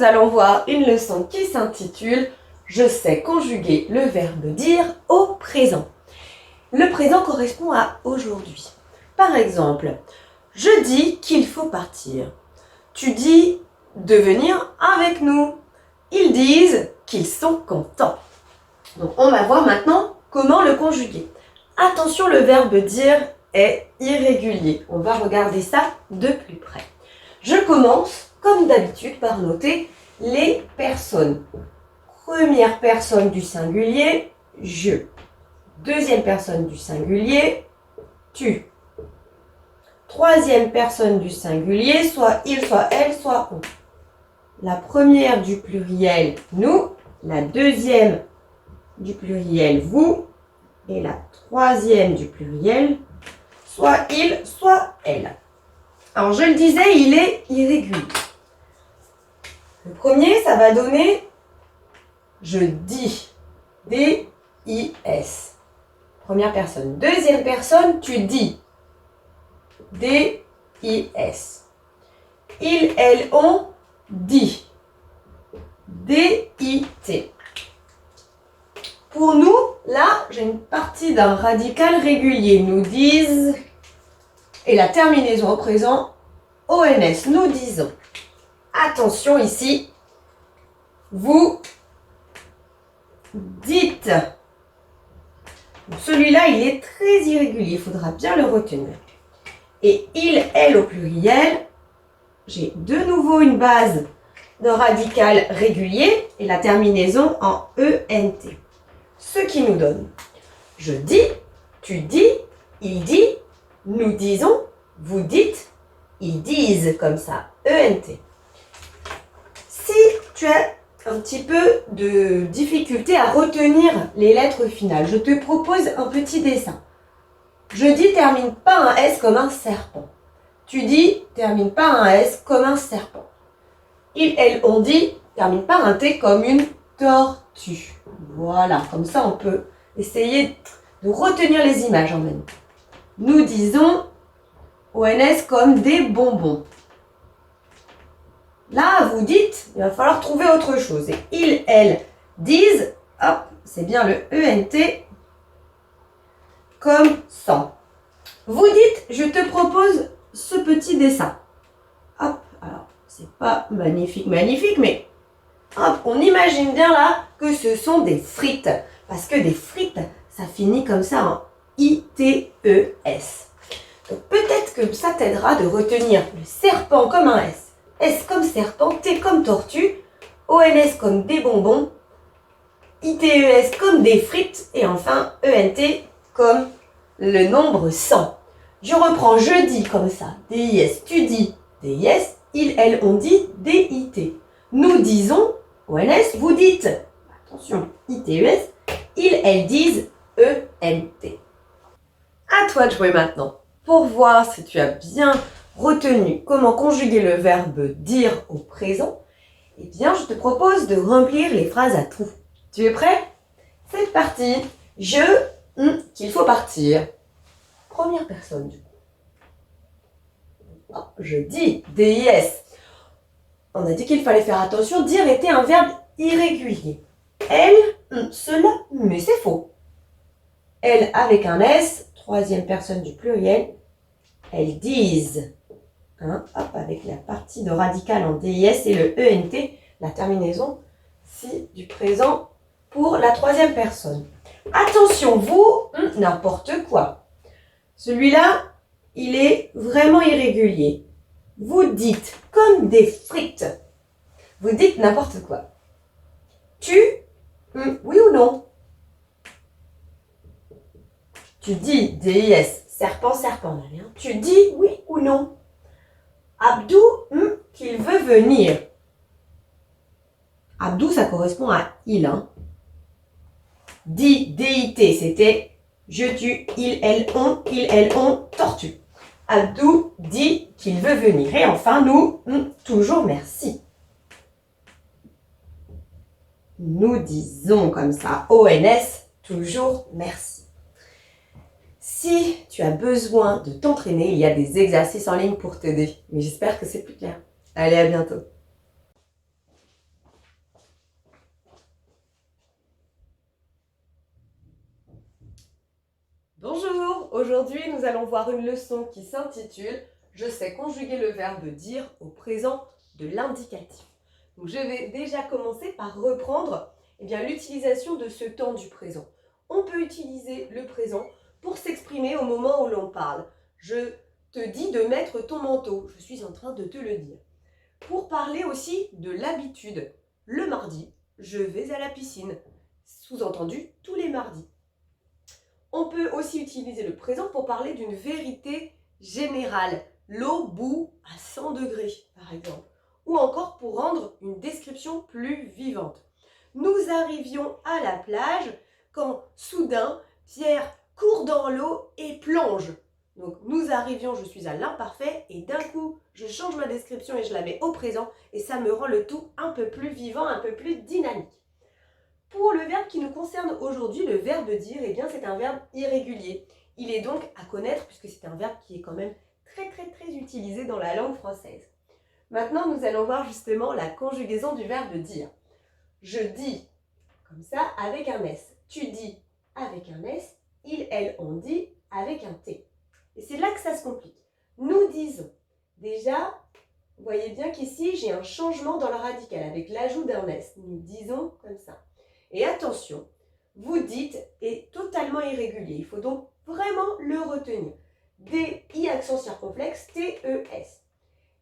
nous allons voir une leçon qui s'intitule « Je sais conjuguer le verbe dire au présent ». Le présent correspond à aujourd'hui. Par exemple, je dis qu'il faut partir. Tu dis de venir avec nous. Ils disent qu'ils sont contents. Donc on va voir maintenant comment le conjuguer. Attention, le verbe dire est irrégulier. On va regarder ça de plus près. Je commence, comme d'habitude, par noter les personnes. Première personne du singulier, je. Deuxième personne du singulier, tu. Troisième personne du singulier, soit il, soit elle, soit on. La première du pluriel, nous. La deuxième du pluriel, vous. Et la troisième du pluriel, soit il, soit elle. Alors, je le disais, il est irrégulier. Le premier, ça va donner je dis. D-I-S. Première personne. Deuxième personne, tu dis. D-I-S. Ils, elles, on dit. D-I-T. Pour nous, là, j'ai une partie d'un radical régulier. Nous disent. Et la terminaison au présent, ONS, nous disons. Attention ici, vous dites. Celui-là, il est très irrégulier, il faudra bien le retenir. Et il, elle au pluriel, j'ai de nouveau une base de radical régulier et la terminaison en ENT. Ce qui nous donne je dis, tu dis, il dit, nous disons, vous dites, ils disent comme ça, ENT. Si tu as un petit peu de difficulté à retenir les lettres finales, je te propose un petit dessin. Je dis termine pas un S comme un serpent. Tu dis termine pas un S comme un serpent. Il, elle, on dit termine pas un T comme une tortue. Voilà, comme ça on peut essayer de retenir les images en même temps. Nous disons ONS comme des bonbons. Là, vous dites, il va falloir trouver autre chose. Et ils, elles disent, hop, c'est bien le ENT comme sang. Vous dites, je te propose ce petit dessin. Hop, alors, c'est pas magnifique, mais hop, on imagine bien là que ce sont des frites. Parce que des frites, ça finit comme ça en I-T-E-S. Donc peut-être que ça t'aidera de retenir le serpent comme un S. S comme serpent, T comme tortue, ONS comme des bonbons, ITES comme des frites et enfin ENT comme le nombre 100. Je reprends je dis comme ça, DIS, tu dis DIS, il, elle, on dit DIT. Nous disons, ONS, vous dites, attention, ITES, ils, elles disent ENT. À toi de jouer maintenant. Pour voir si tu as bien retenu comment conjuguer le verbe dire au présent, eh bien, je te propose de remplir les phrases à trous. Tu es prêt? C'est parti. Je, qu'il faut partir. Première personne, du coup. Je dis, DIS. On a dit qu'il fallait faire attention. Dire était un verbe irrégulier. Elle, cela, mais c'est faux. Elle avec un S, troisième personne du pluriel. Elles disent. Hop, avec la partie de radical en DIS et le ENT, la terminaison si du présent pour la troisième personne. Attention, vous, n'importe quoi. Celui-là, il est vraiment irrégulier. Vous dites comme des frites. Vous dites n'importe quoi. Tu, oui ou non? Tu dis DIS, serpent, serpent. Tu dis oui ou non? Abdou, qu'il veut venir. Abdou, ça correspond à il. Dit, DIT, c'était je, tu, il, elle, on, tortue. Abdou dit qu'il veut venir. Et enfin, nous, toujours merci. Nous disons comme ça, ONS, toujours merci. Si tu as besoin de t'entraîner, il y a des exercices en ligne pour t'aider. Mais j'espère que c'est plus clair. Allez, à bientôt. Bonjour, aujourd'hui nous allons voir une leçon qui s'intitule « Je sais conjuguer le verbe dire au présent de l'indicatif ». Donc je vais déjà commencer par reprendre l'utilisation de ce temps du présent. On peut utiliser le présent pour s'exprimer au moment où l'on parle. Je te dis de mettre ton manteau, je suis en train de te le dire. Pour parler aussi de l'habitude, le mardi, je vais à la piscine, sous-entendu tous les mardis. On peut aussi utiliser le présent pour parler d'une vérité générale. L'eau bout à 100 degrés, par exemple. Ou encore pour rendre une description plus vivante. Nous arrivions à la plage quand, soudain, Pierre court dans l'eau et plonge. Donc, nous arrivions, je suis à l'imparfait, et d'un coup, je change ma description et je la mets au présent, et ça me rend le tout un peu plus vivant, un peu plus dynamique. Pour le verbe qui nous concerne aujourd'hui, le verbe dire, c'est un verbe irrégulier. Il est donc à connaître puisque c'est un verbe qui est quand même très utilisé dans la langue française. Maintenant, nous allons voir justement la conjugaison du verbe dire. Je dis, comme ça, avec un S. Tu dis, avec un S. Il, elle, on dit, avec un T. Et c'est là que ça se complique. Nous disons. Déjà, vous voyez bien qu'ici, j'ai un changement dans le radical avec l'ajout d'un S. Nous disons comme ça. Et attention, vous dites est totalement irrégulier. Il faut donc vraiment le retenir. D-I accent circonflexe, T-E-S.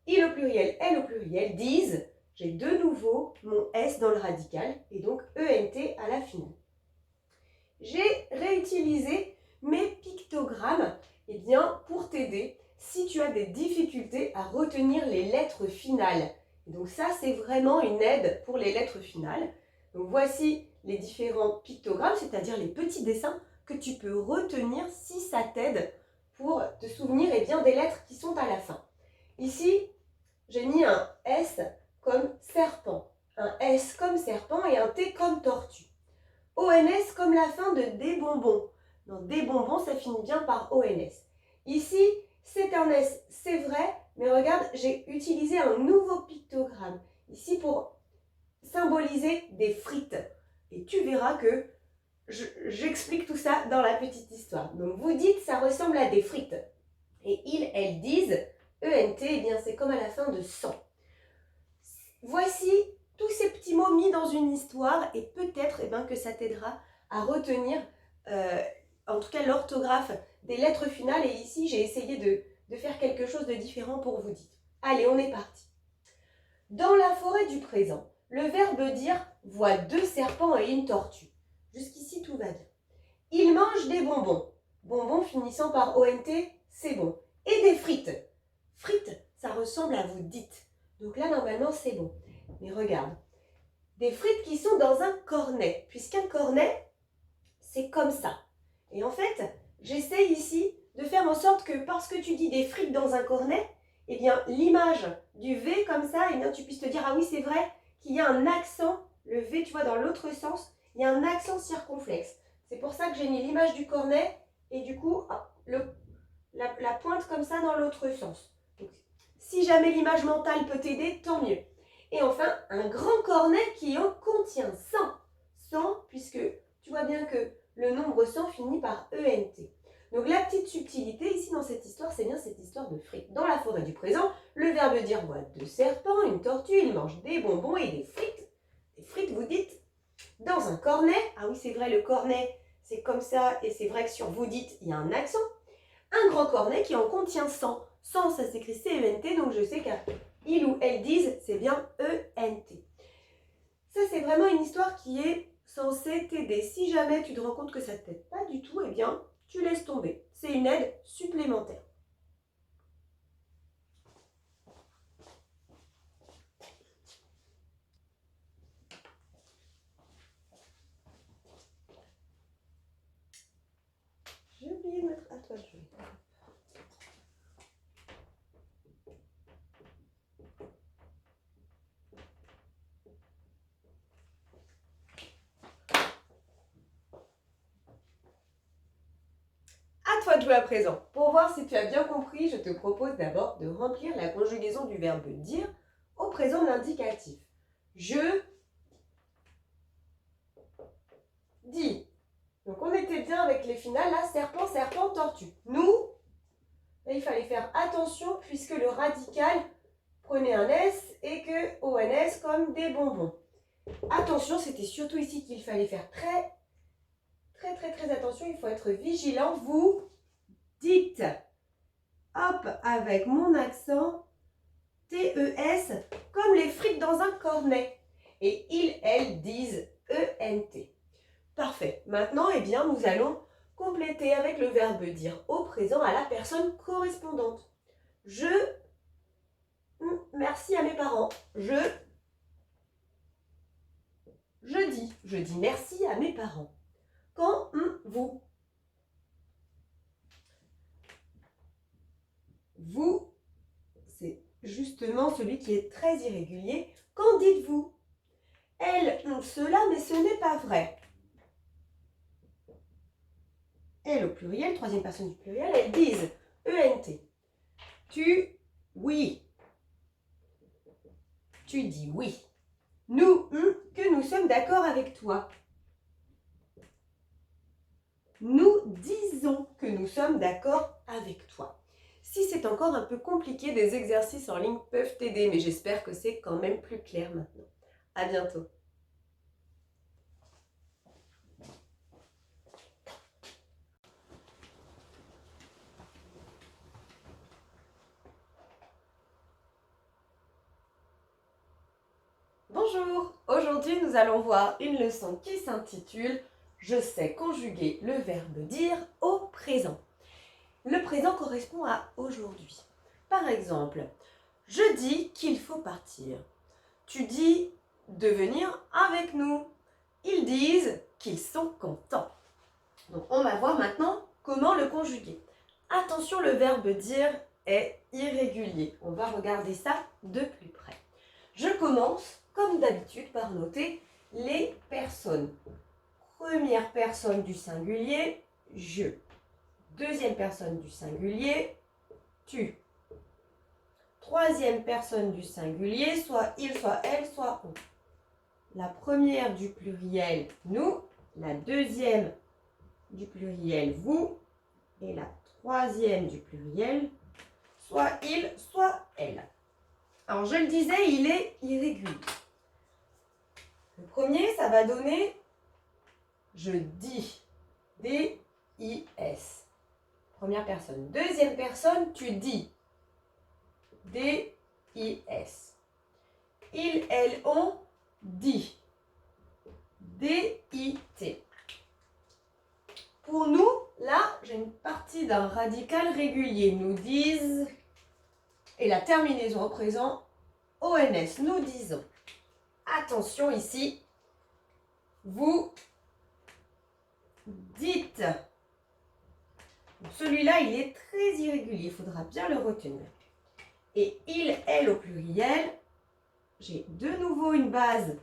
Il au pluriel, elle au pluriel, disent, j'ai de nouveau mon S dans le radical et donc E-N-T à la finale. J'ai réutilisé mes pictogrammes pour t'aider si tu as des difficultés à retenir les lettres finales. Et donc ça, c'est vraiment une aide pour les lettres finales. Donc voici les différents pictogrammes, c'est-à-dire les petits dessins que tu peux retenir si ça t'aide pour te souvenir des lettres qui sont à la fin. Ici, j'ai mis un S comme serpent, un S comme serpent et un T comme tortue. ONS comme la fin de des bonbons. Dans des bonbons, ça finit bien par ONS. Ici, c'est un S, c'est vrai, mais regarde, j'ai utilisé un nouveau pictogramme. Ici, pour symboliser des frites. Et tu verras que j'explique tout ça dans la petite histoire. Donc vous dites, ça ressemble à des frites. Et ils, elles disent, ENT, c'est comme à la fin de 100. Voici tous ces petits mots mis dans une histoire et peut-être que ça t'aidera à retenir, en tout cas l'orthographe des lettres finales. Et ici, j'ai essayé de faire quelque chose de différent pour vous dire. Allez, on est parti. Dans la forêt du présent, le verbe dire voit 2 serpents et une tortue. Jusqu'ici, tout va bien. Il mange des bonbons. Bonbons finissant par ONT, c'est bon. Et des frites. Frites, ça ressemble à vous dites. Donc là, normalement, c'est bon. Mais regarde. Des frites qui sont dans un cornet. Puisqu'un cornet, c'est comme ça. Et en fait, j'essaie ici de faire en sorte que parce que tu dis des frites dans un cornet, l'image du V comme ça, tu puisses te dire, ah oui, c'est vrai qu'il y a un accent, le V, tu vois, dans l'autre sens, il y a un accent circonflexe. C'est pour ça que j'ai mis l'image du cornet et du coup, la pointe comme ça dans l'autre sens. Donc, si jamais l'image mentale peut t'aider, tant mieux. Et enfin, un grand cornet qui en contient 100. 100, puisque tu vois bien que le nombre 100 finit par ENT. Donc la petite subtilité ici dans cette histoire, c'est bien cette histoire de frites. Dans la forêt du présent, le verbe dire voit 2 serpents, une tortue, il mange des bonbons et des frites. Des frites, vous dites, dans un cornet. Ah oui, c'est vrai, le cornet, c'est comme ça, et c'est vrai que sur vous dites, il y a un accent. Un grand cornet qui en contient 100. 100, ça s'écrit C-E-N-T, donc je sais qu'ils ou elles disent, c'est bien E-N-T. Ça, c'est vraiment une histoire qui est censée t'aider. Si jamais tu te rends compte que ça ne t'aide pas du tout, tu laisses tomber. C'est une aide supplémentaire. J'ai oublié de mettre à toi de jouer. À toi de jouer à présent. Pour voir si tu as bien compris, je te propose d'abord de remplir la conjugaison du verbe dire au présent de l'indicatif. Je dis. Donc on était bien avec les finales, là, serpent, serpent, tortue. Nous, là, il fallait faire attention puisque le radical prenait un S et que ONS comme des bonbons. Attention, c'était surtout ici qu'il fallait faire très attention, il faut être vigilant. Vous dites, hop, avec mon accent, TES, comme les frites dans un cornet. Et ils, elles disent ENT. Parfait. Maintenant, eh bien, nous allons compléter avec le verbe dire au présent à la personne correspondante. Je, merci à mes parents. Je dis merci à mes parents. Quand vous. Vous, c'est justement celui qui est très irrégulier. Qu'en dites-vous? Elles ont cela, mais ce n'est pas vrai. Elles au pluriel, troisième personne du pluriel, elles disent ENT. Tu, oui. Tu dis oui. Nous, que nous sommes d'accord avec toi. Nous disons que nous sommes d'accord avec toi. Si c'est encore un peu compliqué, des exercices en ligne peuvent t'aider, mais j'espère que c'est quand même plus clair maintenant. À bientôt. Bonjour, aujourd'hui nous allons voir une leçon qui s'intitule « Je sais conjuguer le verbe dire au présent ». Le présent correspond à aujourd'hui. Par exemple, je dis qu'il faut partir. Tu dis de venir avec nous. Ils disent qu'ils sont contents. Donc on va voir maintenant comment le conjuguer. Attention, le verbe dire est irrégulier. On va regarder ça de plus près. Je commence comme d'habitude par noter les personnes. Première personne du singulier, je. Deuxième personne du singulier, tu. Troisième personne du singulier, soit il, soit elle, soit on. La première du pluriel, nous. La deuxième du pluriel, vous. Et la troisième du pluriel, soit il, soit elle. Alors je le disais, il est irrégulier. Le premier, ça va donner je dis. D-I-S. Première personne. Deuxième personne, tu dis. D-I-S. Ils, elles, ont dit. D-I-T. Pour nous, là, j'ai une partie d'un radical régulier. Nous disent. Et la terminaison au présent, ONS. Nous disons. Attention ici. Vous dites. Celui-là, il est très irrégulier. Il faudra bien le retenir. Et il, elle au pluriel, j'ai de nouveau une base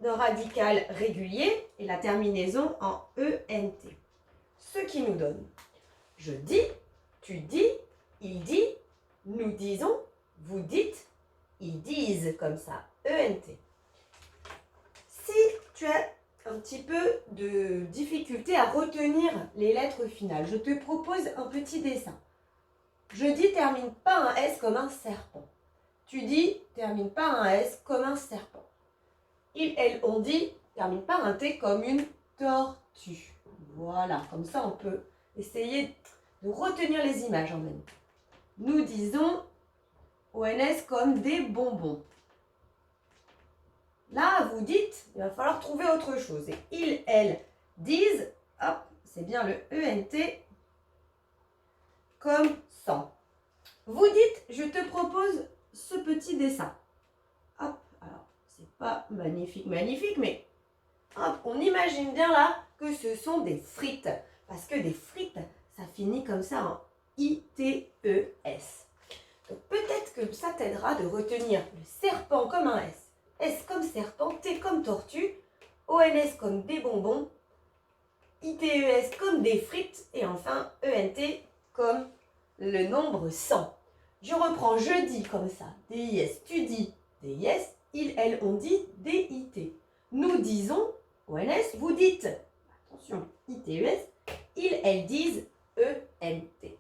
d'un radical régulier et la terminaison en ENT. Ce qui nous donne je dis, tu dis, il dit, nous disons, vous dites, ils disent comme ça, ENT. Si tu as un petit peu de difficulté à retenir les lettres finales, je te propose un petit dessin. Je dis termine pas un S comme un serpent. Tu dis termine pas un S comme un serpent. Ils, elles, on dit termine pas un T comme une tortue. Voilà, comme ça on peut essayer de retenir les images en même temps. Nous disons ONS comme des bonbons. Là, vous dites, il va falloir trouver autre chose. Et ils, elles disent, hop, c'est bien le ENT comme 100. Vous dites, je te propose ce petit dessin. Hop, alors, c'est pas magnifique, mais hop, on imagine bien là que ce sont des frites. Parce que des frites, ça finit comme ça en I-T-E-S. Donc peut-être que ça t'aidera de retenir le serpent comme un S. S comme serpent, T comme tortue, ONS comme des bonbons, ITES comme des frites et enfin ENT comme le nombre 100. Je reprends je dis comme ça, DIS, tu dis, DIS, ils, elles, on dit, DIT. Nous disons, ONS, vous dites. attention, ITES, ils, elles disent ENT.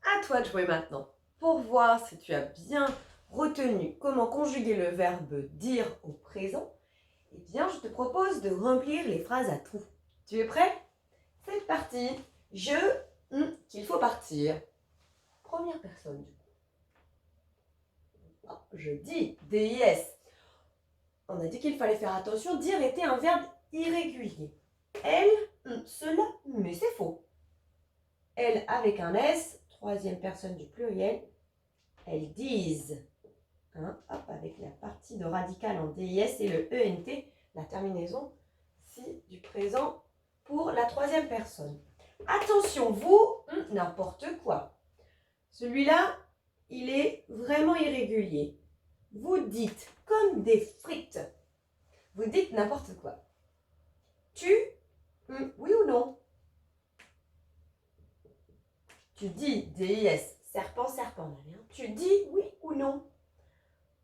À toi de jouer maintenant. Pour voir si tu as bien retenu comment conjuguer le verbe dire au présent, eh bien, je te propose de remplir les phrases à trous. Tu es prêt? C'est parti. Je, qu'il faut partir. Première personne du coup. Oh, je dis, DIS. On a dit qu'il fallait faire attention, dire était un verbe irrégulier. Elle, cela, mais c'est faux. Elle avec un S, troisième personne du pluriel, elles disent. Hop, avec la partie de radical en DIS et le ENT, la terminaison si du présent pour la troisième personne. Attention, vous, n'importe quoi. Celui-là, il est vraiment irrégulier. Vous dites comme des frites. Vous dites n'importe quoi. Tu, oui ou non? Tu dis DIS, serpent, serpent. Tu dis oui ou non?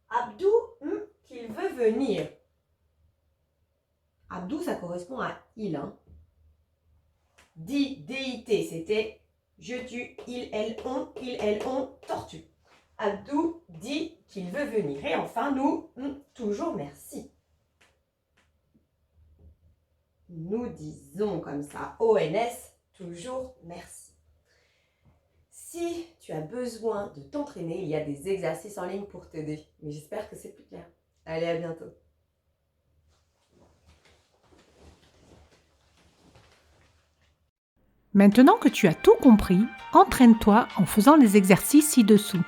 Abdou, qu'il veut venir. Abdou, ça correspond à il. DIT, c'était je tue, il, elles, on, tortue. Abdou dit qu'il veut venir. Et enfin, nous, toujours merci. Nous disons comme ça, ONS, toujours merci. Si tu as besoin de t'entraîner, il y a des exercices en ligne pour t'aider. Mais j'espère que c'est plus clair. Allez, à bientôt. Maintenant que tu as tout compris, entraîne-toi en faisant les exercices ci-dessous.